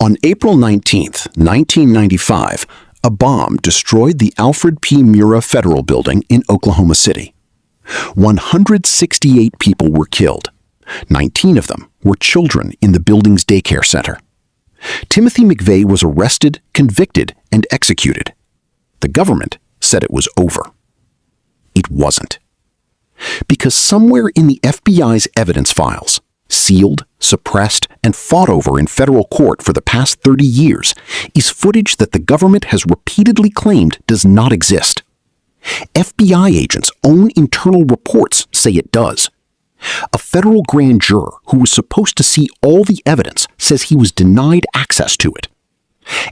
On April 19, 1995, a bomb destroyed the Alfred P. Murrah Federal Building in Oklahoma City. 168 people were killed. 19 of them were children in the building's daycare center. Timothy McVeigh was arrested, convicted, and executed. The government said it was over. It wasn't. Because somewhere in the FBI's evidence files, sealed, suppressed, and fought over in federal court for the past 30 years, is footage that the government has repeatedly claimed does not exist. FBI agents' own internal reports say it does. A federal grand juror who was supposed to see all the evidence says he was denied access to it.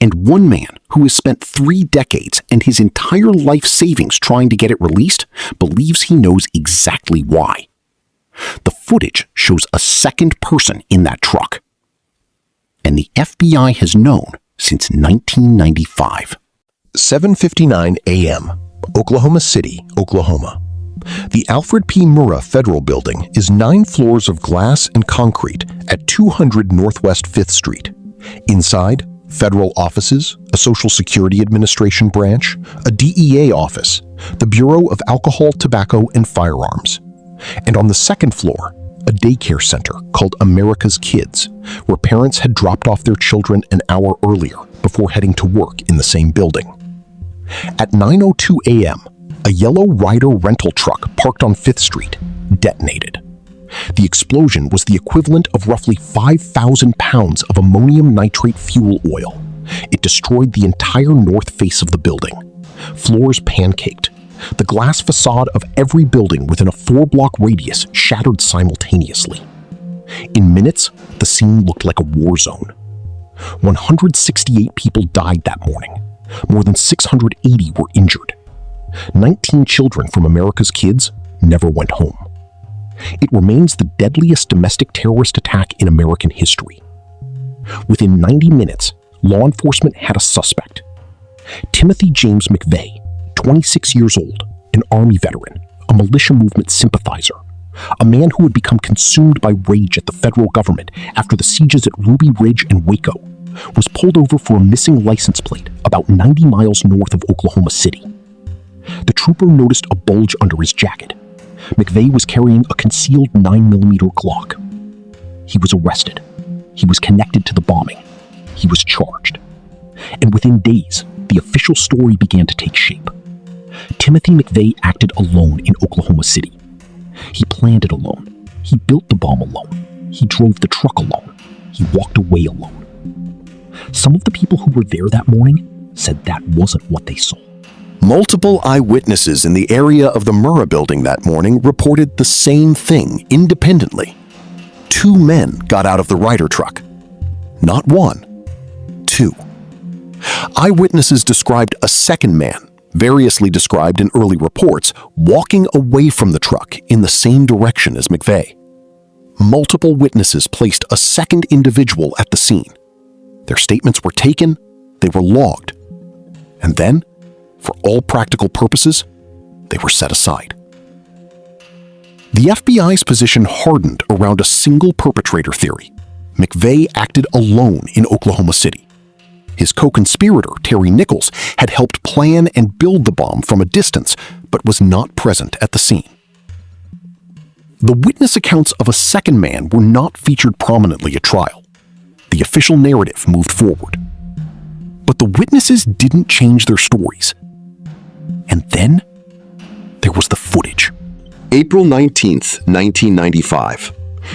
And one man who has spent 3 decades and his entire life savings trying to get it released believes he knows exactly why. The footage shows a second person in that truck. And the FBI has known since 1995. 7:59 a.m., Oklahoma City, Oklahoma. The Alfred P. Murrah Federal Building is 9 floors of glass and concrete at 200 Northwest 5th Street. Inside, federal offices, a Social Security Administration branch, a DEA office, the Bureau of Alcohol, Tobacco, and Firearms. And on the second floor, a daycare center called America's Kids, where parents had dropped off their children an hour earlier before heading to work in the same building. At 9:02 a.m., a yellow Ryder rental truck parked on 5th Street detonated. The explosion was the equivalent of roughly 5,000 pounds of ammonium nitrate fuel oil. It destroyed the entire north face of the building. Floors pancaked. The glass facade of every building within a 4-block radius shattered simultaneously. In minutes, the scene looked like a war zone. 168 people died that morning. More than 680 were injured. 19 children from America's Kids never went home. It remains the deadliest domestic terrorist attack in American history. Within 90 minutes, law enforcement had a suspect. Timothy James McVeigh, 26 years old, an Army veteran, a militia movement sympathizer, a man who had become consumed by rage at the federal government after the sieges at Ruby Ridge and Waco, was pulled over for a missing license plate about 90 miles north of Oklahoma City. The trooper noticed a bulge under his jacket. McVeigh was carrying a concealed 9mm Glock. He was arrested. He was connected to the bombing. He was charged. And within days, the official story began to take shape. Timothy McVeigh acted alone in Oklahoma City. He planned it alone. He built the bomb alone. He drove the truck alone. He walked away alone. Some of the people who were there that morning said that wasn't what they saw. Multiple eyewitnesses in the area of the Murrah building that morning reported the same thing independently. 2 men got out of the Ryder truck. Not 1, 2. Eyewitnesses described a second man, variously described in early reports, walking away from the truck in the same direction as McVeigh. Multiple witnesses placed a second individual at the scene. Their statements were taken, they were logged, and then, for all practical purposes, they were set aside. The FBI's position hardened around a single perpetrator theory. McVeigh acted alone in Oklahoma City. His co-conspirator, Terry Nichols, had helped plan and build the bomb from a distance, but was not present at the scene. The witness accounts of a second man were not featured prominently at trial. The official narrative moved forward. But the witnesses didn't change their stories. And then, there was the footage. April 19th, 1995.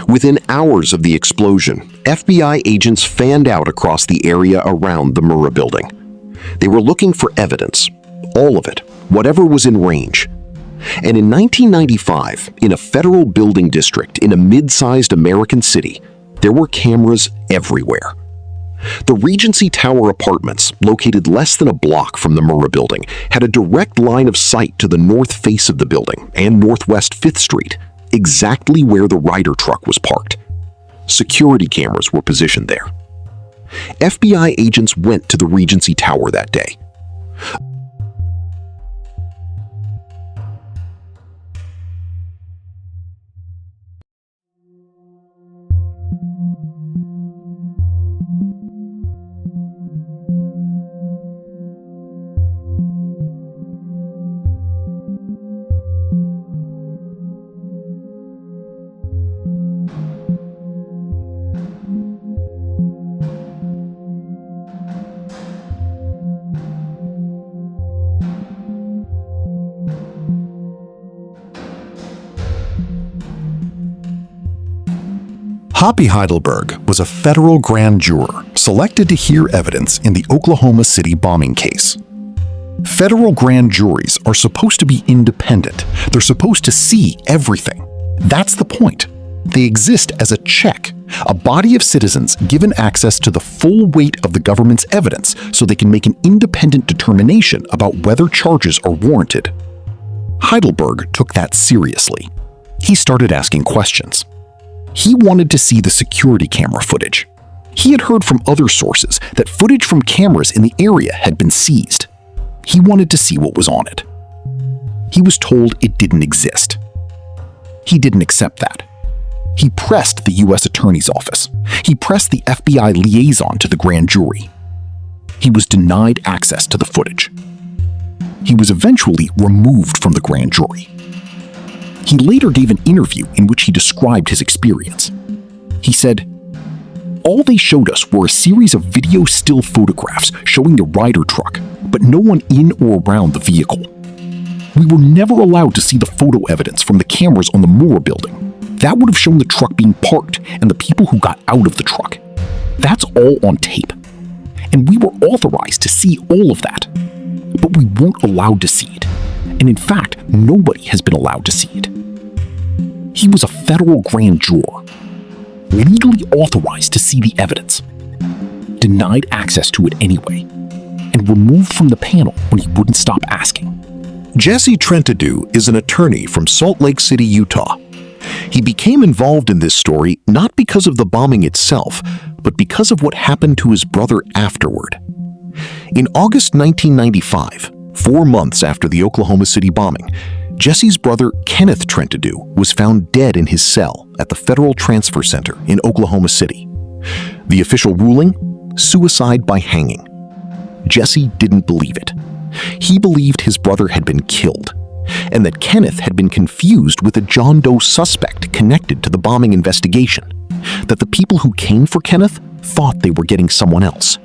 Within hours of the explosion, FBI agents fanned out across the area around the Murrah building. They were looking for evidence, all of it, whatever was in range. And in 1995, in a federal building district in a mid-sized American city, there were cameras everywhere. The Regency Tower Apartments, located less than a block from the Murrah building, had a direct line of sight to the north face of the building and Northwest 5th Street, exactly where the Ryder truck was parked. Security cameras were positioned there. FBI agents went to the Regency Tower that day. Hoppy Heidelberg was a federal grand juror selected to hear evidence in the Oklahoma City bombing case. Federal grand juries are supposed to be independent. They're supposed to see everything. That's the point. They exist as a check, a body of citizens given access to the full weight of the government's evidence so they can make an independent determination about whether charges are warranted. Heidelberg took that seriously. He started asking questions. He wanted to see the security camera footage. He had heard from other sources that footage from cameras in the area had been seized. He wanted to see what was on it. He was told it didn't exist. He didn't accept that. He pressed the U.S. Attorney's Office. He pressed the FBI liaison to the grand jury. He was denied access to the footage. He was eventually removed from the grand jury. He later gave an interview in which he described his experience. He said, "All they showed us were a series of video still photographs showing the Ryder truck, but no one in or around the vehicle. We were never allowed to see the photo evidence from the cameras on the Murrah building. That would have shown the truck being parked and the people who got out of the truck. That's all on tape. And we were authorized to see all of that. But we weren't allowed to see it. And in fact, nobody has been allowed to see it." He was a federal grand juror, legally authorized to see the evidence, denied access to it anyway, and removed from the panel when he wouldn't stop asking. Jesse Trentadue is an attorney from Salt Lake City, Utah. He became involved in this story not because of the bombing itself, but because of what happened to his brother afterward. In August 1995, 4 months after the Oklahoma City bombing, Jesse's brother Kenneth Trentadue was found dead in his cell at the Federal Transfer Center in Oklahoma City. The official ruling? Suicide by hanging. Jesse didn't believe it. He believed his brother had been killed, and that Kenneth had been confused with a John Doe suspect connected to the bombing investigation, that the people who came for Kenneth thought they were getting someone else.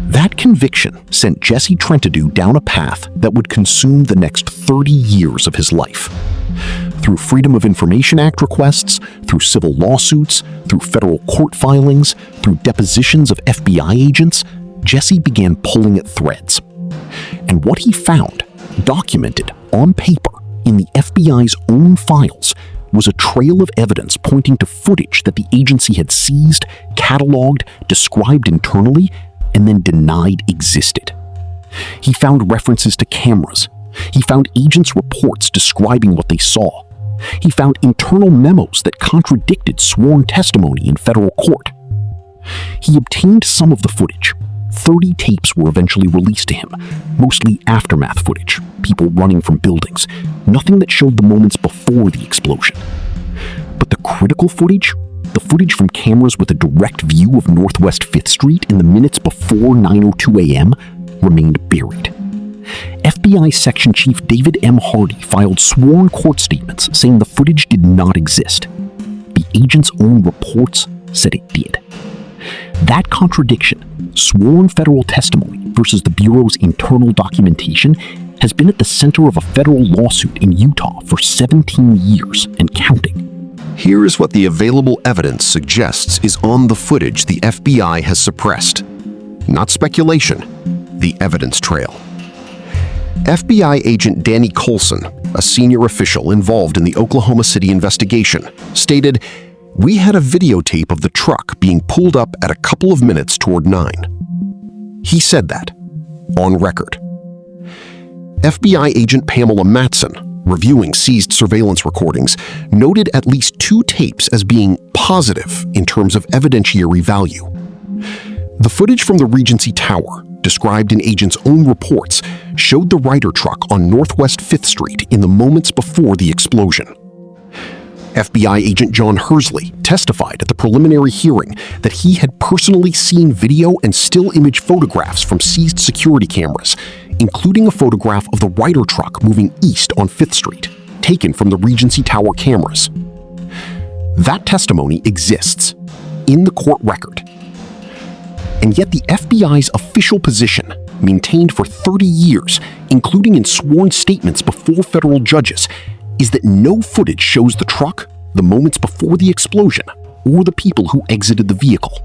That conviction sent Jesse Trentadue down a path that would consume the next 30 years of his life. Through Freedom of Information Act requests, through civil lawsuits, through federal court filings, through depositions of FBI agents, Jesse began pulling at threads. And what he found, documented on paper in the FBI's own files, was a trail of evidence pointing to footage that the agency had seized, cataloged, described internally, and then denied existed. He found references to cameras. He found agents' reports describing what they saw. He found internal memos that contradicted sworn testimony in federal court. He obtained some of the footage. 30 tapes were eventually released to him, mostly aftermath footage, people running from buildings, nothing that showed the moments before the explosion. But the critical footage, the footage from cameras with a direct view of Northwest 5th Street in the minutes before 9:02 a.m., remained buried. FBI Section Chief David M. Hardy filed sworn court statements saying the footage did not exist. The agent's own reports said it did. That contradiction, sworn federal testimony versus the Bureau's internal documentation, has been at the center of a federal lawsuit in Utah for 17 years and counting. Here is what the available evidence suggests is on the footage the FBI has suppressed. Not speculation, the evidence trail. FBI agent Danny Colson, a senior official involved in the Oklahoma City investigation, stated, "We had a videotape of the truck being pulled up at a couple of minutes toward 9. He said that, on record. FBI agent Pamela Matson, reviewing seized surveillance recordings, noted at least 2 tapes as being positive in terms of evidentiary value. The footage from the Regency Tower, described in agents' own reports, showed the Ryder truck on Northwest 5th Street in the moments before the explosion. FBI agent John Hersley testified at the preliminary hearing that he had personally seen video and still image photographs from seized security cameras, including a photograph of the Ryder truck moving east on 5th Street, taken from the Regency Tower cameras. That testimony exists in the court record. And yet the FBI's official position, maintained for 30 years, including in sworn statements before federal judges, is that no footage shows the truck, the moments before the explosion, or the people who exited the vehicle.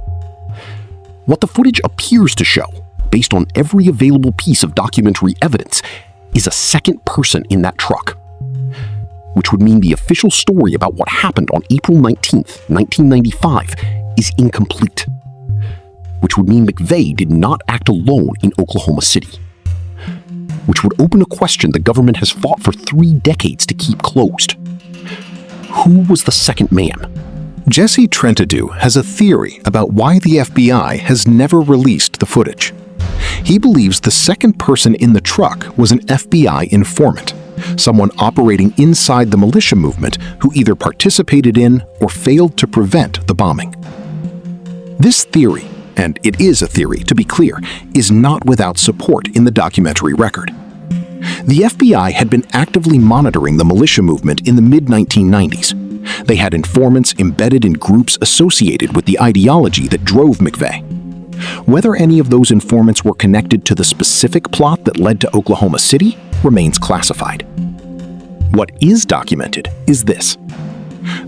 What the footage appears to show, based on every available piece of documentary evidence, is a second person in that truck, which would mean the official story about what happened on April 19th, 1995 is incomplete, which would mean McVeigh did not act alone in Oklahoma City, which would open a question the government has fought for 3 decades to keep closed. Who was the second man? Jesse Trentadue has a theory about why the FBI has never released the footage. He believes the second person in the truck was an FBI informant, someone operating inside the militia movement who either participated in or failed to prevent the bombing. This theory, and it is a theory to be clear, is not without support in the documentary record. The FBI had been actively monitoring the militia movement in the mid-1990s. They had informants embedded in groups associated with the ideology that drove McVeigh. Whether any of those informants were connected to the specific plot that led to Oklahoma City remains classified. What is documented is this.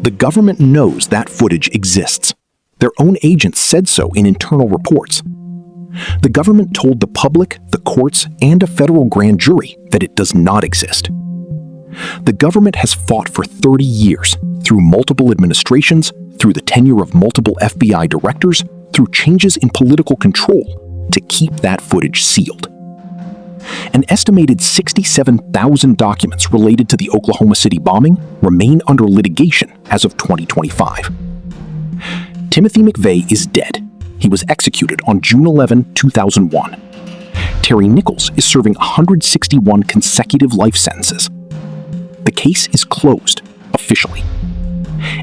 The government knows that footage exists. Their own agents said so in internal reports. The government told the public, the courts, and a federal grand jury that it does not exist. The government has fought for 30 years, through multiple administrations, through the tenure of multiple FBI directors, through changes in political control, to keep that footage sealed. An estimated 67,000 documents related to the Oklahoma City bombing remain under litigation as of 2025. Timothy McVeigh is dead. He was executed on June 11, 2001. Terry Nichols is serving 161 consecutive life sentences. The case is closed, officially.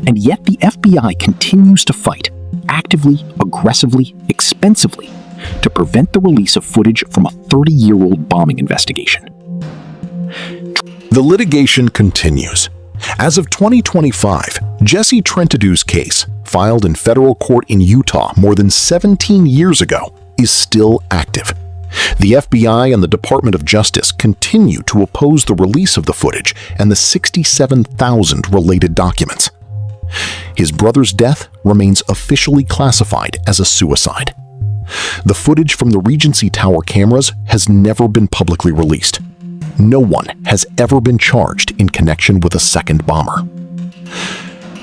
And yet the FBI continues to fight, actively, aggressively, expensively, to prevent the release of footage from a 30-year-old bombing investigation. The litigation continues. As of 2025, Jesse Trentadue's case, filed in federal court in Utah more than 17 years ago, is still active. The FBI and the Department of Justice continue to oppose the release of the footage and the 67,000 related documents. His brother's death remains officially classified as a suicide. The footage from the Regency Tower cameras has never been publicly released. No one has ever been charged in connection with a second bomber.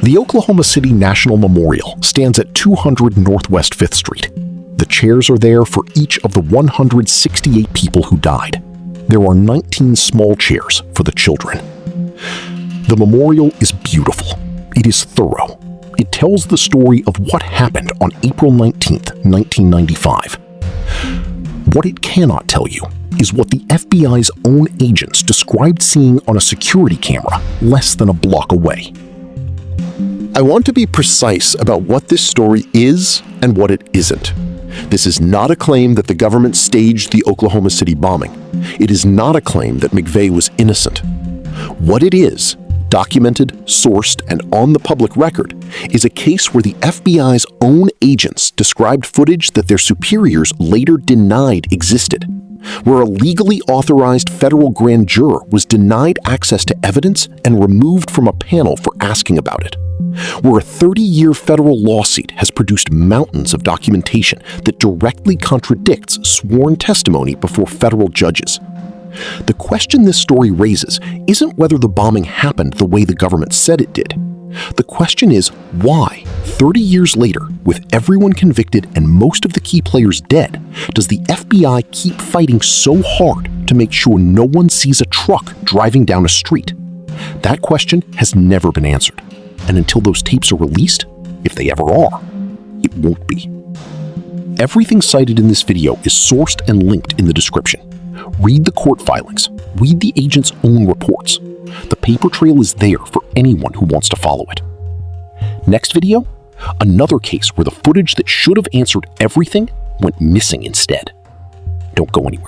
The Oklahoma City National Memorial stands at 200 Northwest 5th Street. The chairs are there for each of the 168 people who died. There are 19 small chairs for the children. The memorial is beautiful. It is thorough. It tells the story of what happened on April 19th, 1995. What it cannot tell you is what the FBI's own agents described seeing on a security camera less than a block away. I want to be precise about what this story is and what it isn't. This is not a claim that the government staged the Oklahoma City bombing. It is not a claim that McVeigh was innocent. What it is, documented, sourced, and on the public record, is a case where the FBI's own agents described footage that their superiors later denied existed, where a legally authorized federal grand juror was denied access to evidence and removed from a panel for asking about it, where a 30-year federal lawsuit has produced mountains of documentation that directly contradicts sworn testimony before federal judges. The question this story raises isn't whether the bombing happened the way the government said it did. The question is why, 30 years later, with everyone convicted and most of the key players dead, does the FBI keep fighting so hard to make sure no one sees a truck driving down a street? That question has never been answered. And until those tapes are released, if they ever are, it won't be. Everything cited in this video is sourced and linked in the description. Read the court filings. Read the agent's own reports. The paper trail is there for anyone who wants to follow it. Next video, another case where the footage that should have answered everything went missing instead. Don't go anywhere.